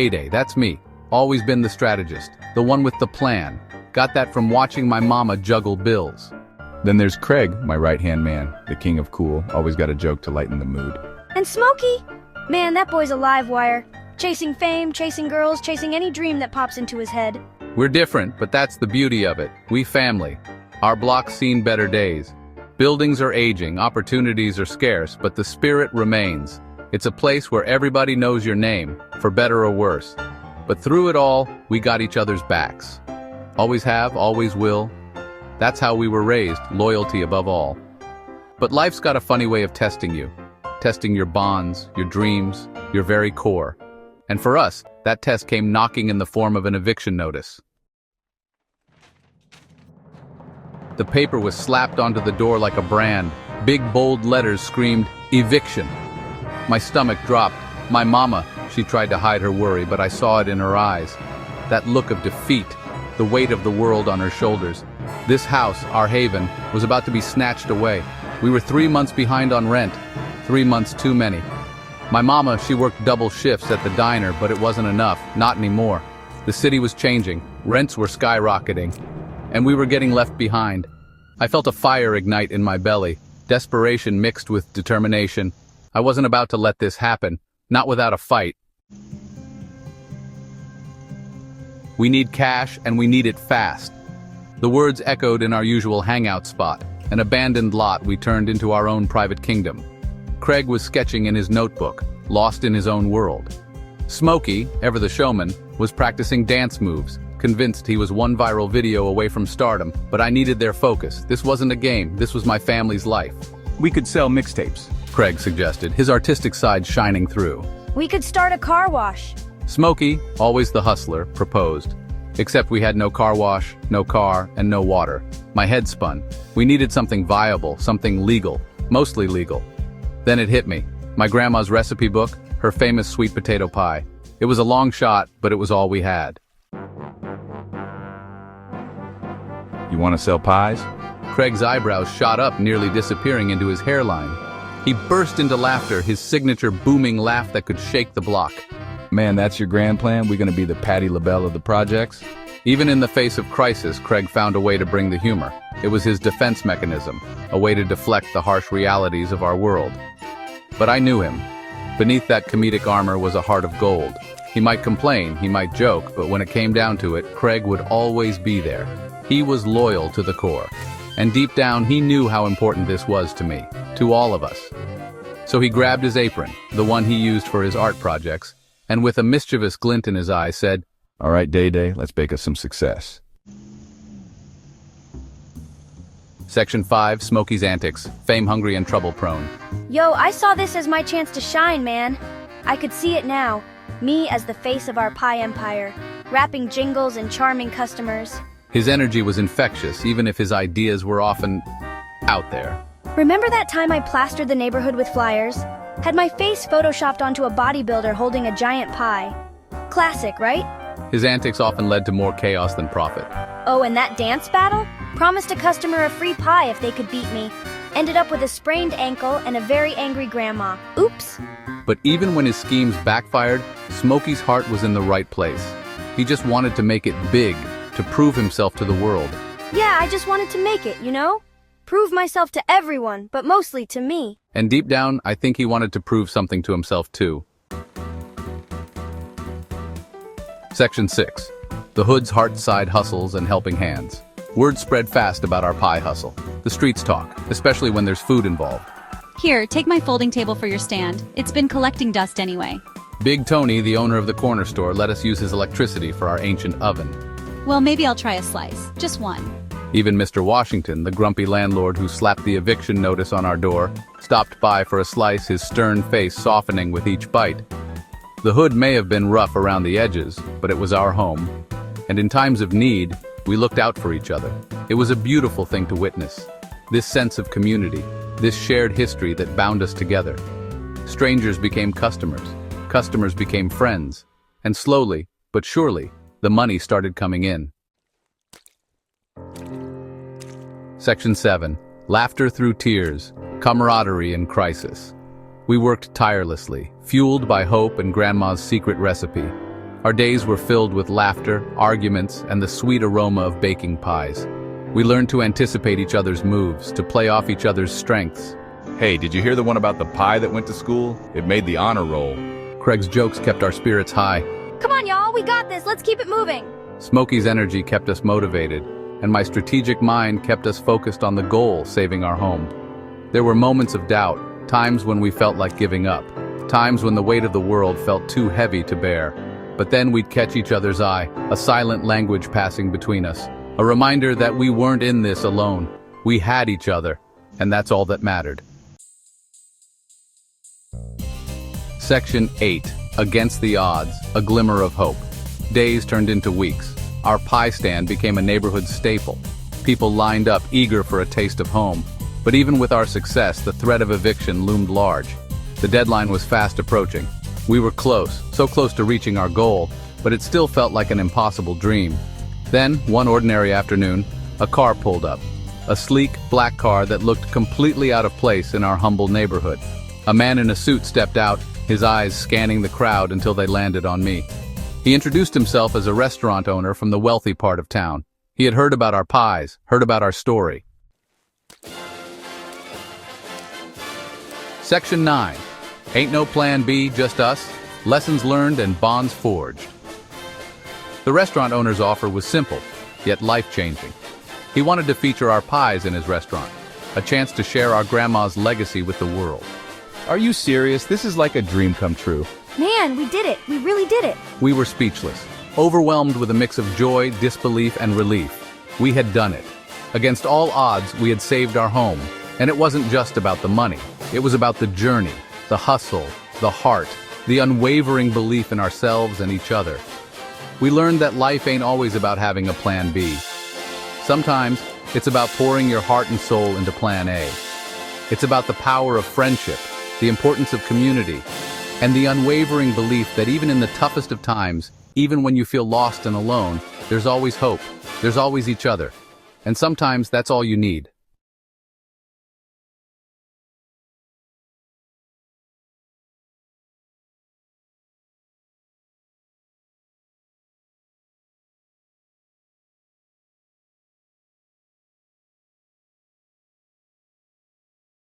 DaeDae, that's me. Always been the strategist, the one with the plan. Got that from watching my mama juggle bills. Then there's Craig, my right-hand man, the king of cool, always got a joke to lighten the mood. And Smokey! Man, that boy's a live wire. Chasing fame, chasing girls, chasing any dream that pops into his head. We're different, but that's the beauty of it. We family. Our block's seen better days. Buildings are aging, opportunities are scarce, but the spirit remains. It's a place where everybody knows your name, for better or worse. But through it all, we got each other's backs. Always have, always will. That's how we were raised, loyalty above all. But life's got a funny way of testing you. Testing your bonds, your dreams, your very core. And for us, that test came knocking in the form of an eviction notice. The paper was slapped onto the door like a brand. Big bold letters screamed, "Eviction." My stomach dropped. My mama, she tried to hide her worry, but I saw it in her eyes. That look of defeat, the weight of the world on her shoulders. This house, our haven, was about to be snatched away. We were 3 months behind on rent. 3 months too many. My mama, she worked double shifts at the diner, but it wasn't enough, not anymore. The city was changing, rents were skyrocketing, and we were getting left behind. I felt a fire ignite in my belly, desperation mixed with determination. I wasn't about to let this happen, not without a fight. We need cash, and we need it fast. The words echoed in our usual hangout spot, an abandoned lot we turned into our own private kingdom. Craig was sketching in his notebook, lost in his own world. Smokey, ever the showman, was practicing dance moves, convinced he was one viral video away from stardom, but I needed their focus. This wasn't a game, this was my family's life. We could sell mixtapes, Craig suggested, his artistic side shining through. We could start a car wash. Smokey, always the hustler, proposed. Except we had no car wash, no car, and no water. My head spun. We needed something viable, something legal, mostly legal. Then it hit me. My grandma's recipe book, her famous sweet potato pie. It was a long shot, but it was all we had. You want to sell pies? Craig's eyebrows shot up, nearly disappearing into his hairline. He burst into laughter, his signature booming laugh that could shake the block. Man, that's your grand plan? We're gonna be the Patti LaBelle of the projects? Even in the face of crisis, Craig found a way to bring the humor. It was his defense mechanism, a way to deflect the harsh realities of our world. But I knew him. Beneath that comedic armor was a heart of gold. He might complain, he might joke, but when it came down to it, Craig would always be there. He was loyal to the core. And deep down, he knew how important this was to me, to all of us. So he grabbed his apron, the one he used for his art projects, and with a mischievous glint in his eye said, "All right, DaeDae, let's bake us some success." Section 5, Smokey's Antics, fame-hungry and trouble-prone. Yo, I saw this as my chance to shine, man. I could see it now. Me as the face of our pie empire, rapping jingles and charming customers. His energy was infectious, even if his ideas were often out there. Remember that time I plastered the neighborhood with flyers? Had my face photoshopped onto a bodybuilder holding a giant pie. Classic, right? His antics often led to more chaos than profit. Oh, and that dance battle? Promised a customer a free pie if they could beat me. Ended up with a sprained ankle and a very angry grandma. Oops. But even when his schemes backfired, Smokey's heart was in the right place. He just wanted to make it big, to prove himself to the world. Yeah, I just wanted to make it, you know? Prove myself to everyone, but mostly to me. And deep down, I think he wanted to prove something to himself too. Section 6. The Hood's heart-side hustles and helping hands. Word spread fast about our pie hustle. The streets talk, especially when there's food involved. Here, take my folding table for your stand. It's been collecting dust anyway. Big Tony, the owner of the corner store, let us use his electricity for our ancient oven. Well, maybe I'll try a slice. Just one. Even Mr. Washington, the grumpy landlord who slapped the eviction notice on our door, stopped by for a slice, his stern face softening with each bite. The Hood may have been rough around the edges, but it was our home. And in times of need, we looked out for each other. It was a beautiful thing to witness. This sense of community, this shared history that bound us together. Strangers became customers, customers became friends, and slowly, but surely, the money started coming in. Section 7. Laughter through tears, camaraderie in crisis. We worked tirelessly, fueled by hope and Grandma's secret recipe. Our days were filled with laughter, arguments, and the sweet aroma of baking pies. We learned to anticipate each other's moves, to play off each other's strengths. Hey, did you hear the one about the pie that went to school? It made the honor roll. Craig's jokes kept our spirits high. Come on, y'all, we got this. Let's keep it moving. Smokey's energy kept us motivated, and my strategic mind kept us focused on the goal, saving our home. There were moments of doubt, times when we felt like giving up, times when the weight of the world felt too heavy to bear. But then we'd catch each other's eye, a silent language passing between us, a reminder that we weren't in this alone. We had each other, and that's all that mattered. Section 8. Against the odds, a glimmer of hope. Days turned into weeks. Our pie stand became a neighborhood staple. People lined up, eager for a taste of home. But even with our success, the threat of eviction loomed large. The deadline was fast approaching. We were close, so close to reaching our goal, but it still felt like an impossible dream. Then, one ordinary afternoon, a car pulled up. A sleek, black car that looked completely out of place in our humble neighborhood. A man in a suit stepped out, his eyes scanning the crowd until they landed on me. He introduced himself as a restaurant owner from the wealthy part of town. He had heard about our pies, heard about our story. Section 9. Ain't no plan B, just us. Lessons learned and bonds forged. The restaurant owner's offer was simple, yet life-changing. He wanted to feature our pies in his restaurant, a chance to share our grandma's legacy with the world. Are you serious? This is like a dream come true. Man, we did it. We really did it. We were speechless, overwhelmed with a mix of joy, disbelief, and relief. We had done it. Against all odds, we had saved our home. And it wasn't just about the money. It was about the journey, the hustle, the heart, the unwavering belief in ourselves and each other. We learned that life ain't always about having a plan B. Sometimes, it's about pouring your heart and soul into plan A. It's about the power of friendship, the importance of community, and the unwavering belief that even in the toughest of times, even when you feel lost and alone, there's always hope, there's always each other. And sometimes that's all you need.